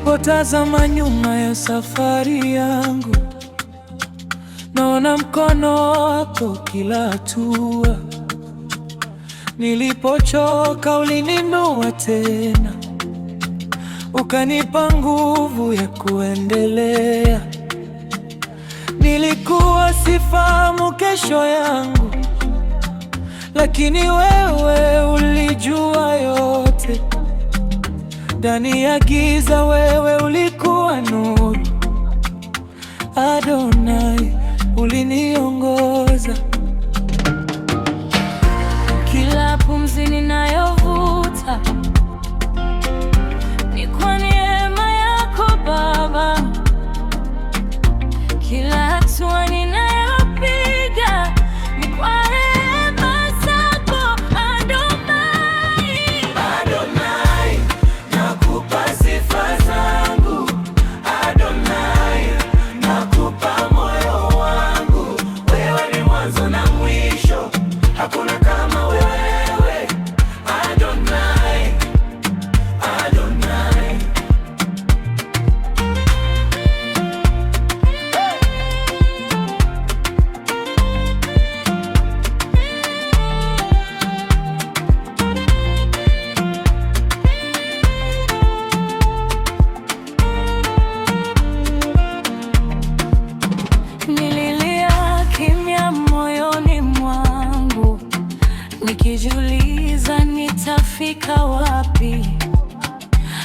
Nilipotazama nyuma ya safari yangu, naona mkono wako kila hatua. Nilipochoka ulininua tena, ukanipa nguvu ya kuendelea. Nilikuwa sifahamu kesho yangu, lakini wewe ulijua yote. Ndani ya giza wewe ulikuwa nuru. Adonai, uliniongoza. Kila pumzi ninayovuta ni kwa neema yako Baba. Kila hatua ninayopiga ni kwa rehema zako Adonai. Adonai, nakupa sifa zangu. Adonai, nakupa moyo wangu. Wewe ni mwanzo na mwisho, hakuna kama wewe. Adonai, Adonai. Nililia kimya moyoni mwangu, nikijiuliza nitafika wapi,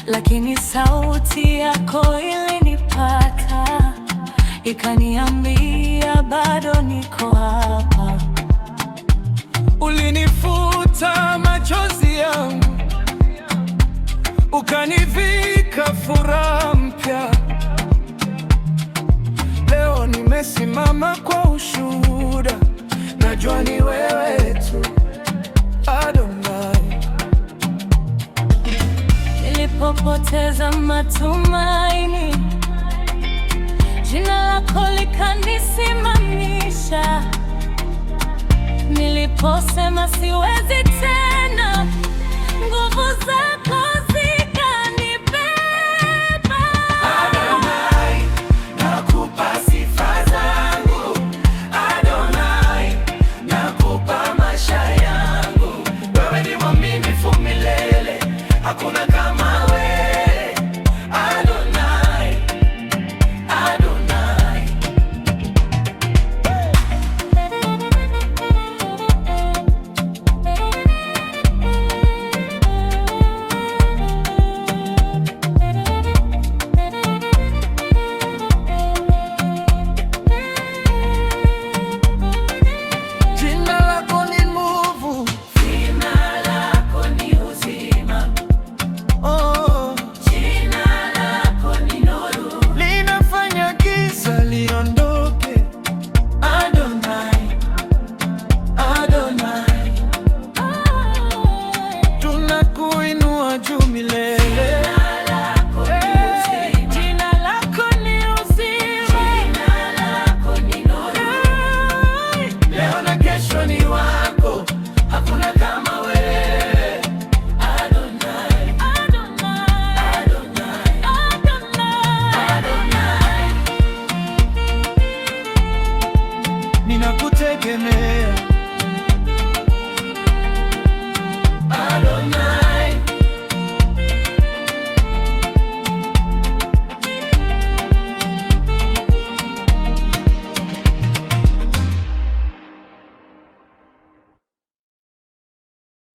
lakini sauti yako ilinipata, ikaniambia bado niko hapa. Ulinifuta machozi yangu, ukanivika furaha mpya. Leo nimesimama kwa ushuhuda, najua ni wewe tu Adonai. Nilipopoteza matumaini, jina lako likanisimamisha. Niliposema siwezi tena, nguvu zako zikanibeba. Adonai, nakupa sifa zangu. Adonai, nakupa maisha yangu. Wewe ni mwaminifu milele, hakuna